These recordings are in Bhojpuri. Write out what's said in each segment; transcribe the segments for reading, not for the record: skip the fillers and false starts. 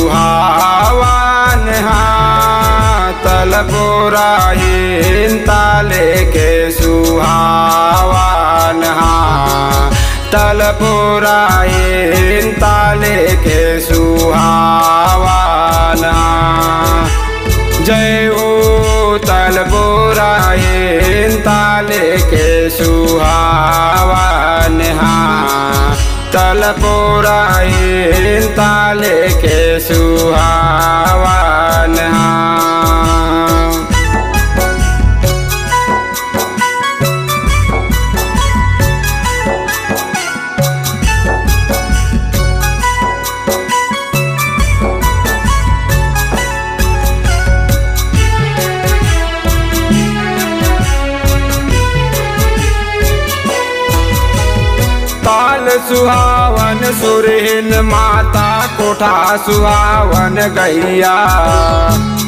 सुहावन तलपुराइन ताले के सुहावन तलपुराइन ताले के सुहावन जय हो तलपुराइन ताले के सुहावन तलपुराइन ताले के सुहावन ताल सुहावन सुरीन माता कोठा सुहावन गैया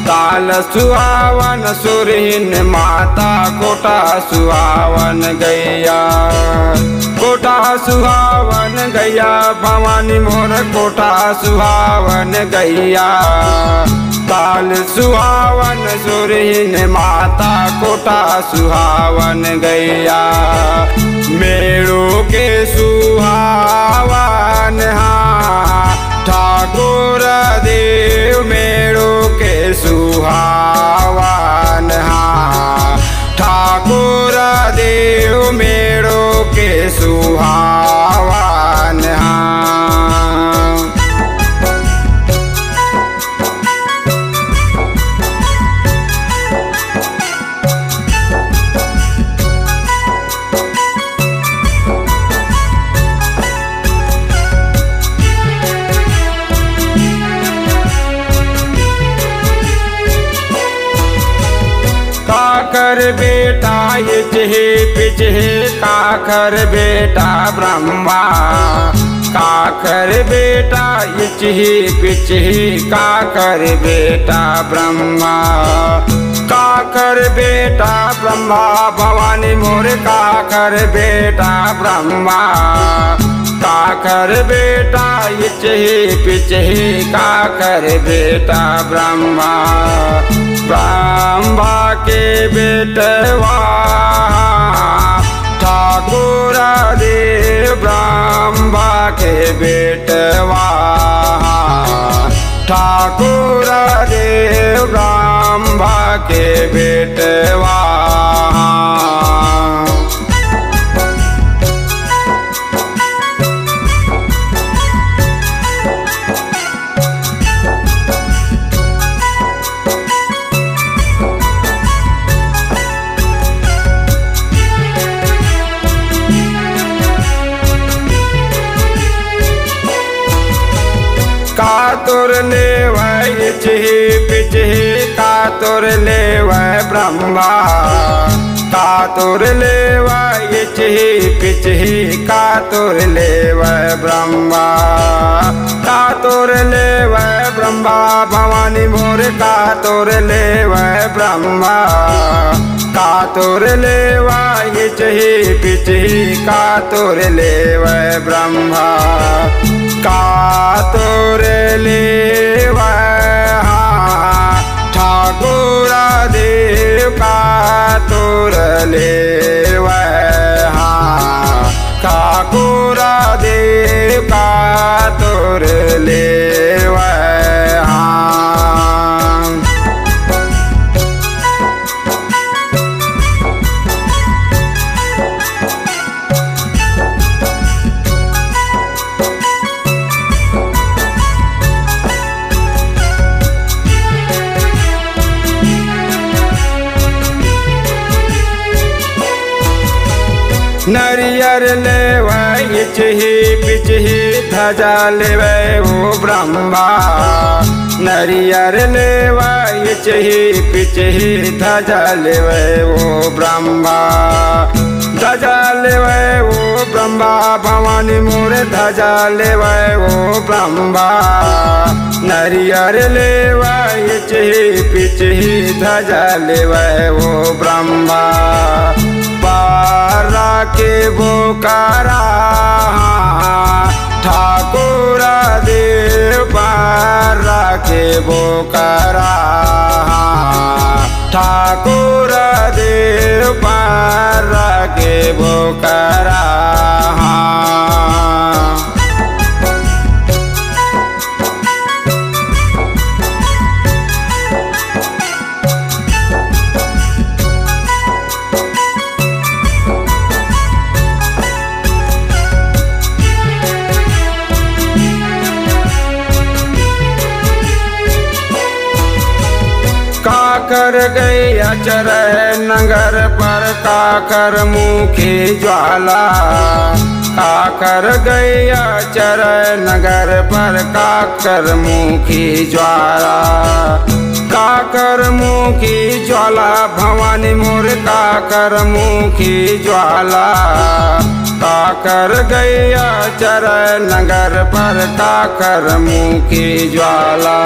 ताल सुहावन सुरीन माता कोठा सुहावन गैया कोठा सुहावन गैया भवानी मोर कोठा सुहावन गैया ताल सुहावन सुरीन माता कोठा सुहावन गैया मेड़ो के सुहावन ठाकुर देव मेड़ो के सुहावन ठाकुर देव मेड़ो के सुहावन काकर बेटा ये चहे पिछे काकर बेटा ब्रह्मा काकर बेटा ये चहे पिछे काकर बेटा ब्रह्मा काकर बेटा ब्रह्मा भवानी मोर काकर बेटा ब्रह्मा काकर बेटा ये चहे पिछे काकर बेटा ब्रह्मा ब्रह्मा के बेटवा ठाकुर देव ब्रह्मा के बेटवा ठाकुर देव ब्रह्मा के बेटवा कातुर ले वह चिही पिचिही कातुर ले वह ब्रह्मा कातुर ले वह चिही पिचिही कातुर ले वह ब्रह्मा कातुर ले वह ब्रह्मा भवानी मोर कातुर ले वह ब्रह्मा कातुर ले वह चिही पिचिही कातुर ले वह ब्रह्मा कातुर ले ठाकुर देव कातुर ले ठाकुर देव कातुर ले नरियर ले वह चिही पिचिही ध्वजा ले वो ब्रह्मा नरियर ले वह चिही पिचिही ध्वजा ले वो ब्रह्मा ध्वजा ले वो ब्रह्मा भवानी मोर ध्वजा ले वो ब्रह्मा नरियर ले वह चिही पिचिही ध्वजा ले वो ब्रह्मा पारा के बोकारा ठाकुर देव पारा बोकरा ठाकुर देव पर के बोकरा काकर गैया चरह नगर पर काकर मुखी ज्वाला काकर गैया चरह नगर पर काकर मुखी ज्वाला काकर मुखी ज्वाला भवानी मोर काकर मुखी ज्वाला काकर गैया चरह नगर पर काकर मुखी ज्वाला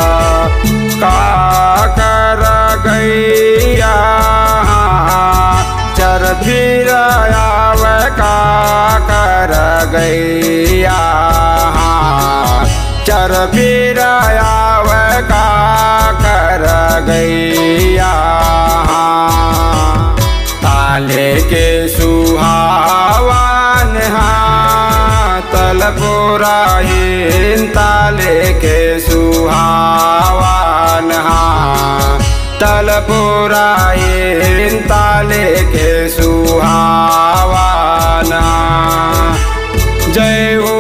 काकर गैया चर फिर आवे काकर गैया चर फिर आवे काकर गैया ताले के सुहावन तलपुराइन ताले के सुहावन तलपुराइन ताले के सुहावन जय हो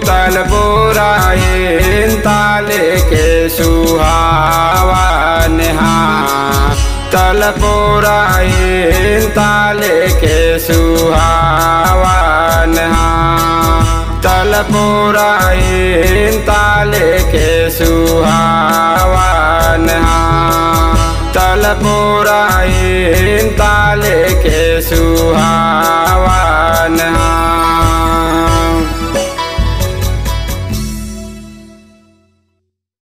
तलपुराइन ताले के सुहावन तलपुराइन ताले के सुहावन तलपुराइन ताले के सुहावन तलपुराइन ताले के सुहावन।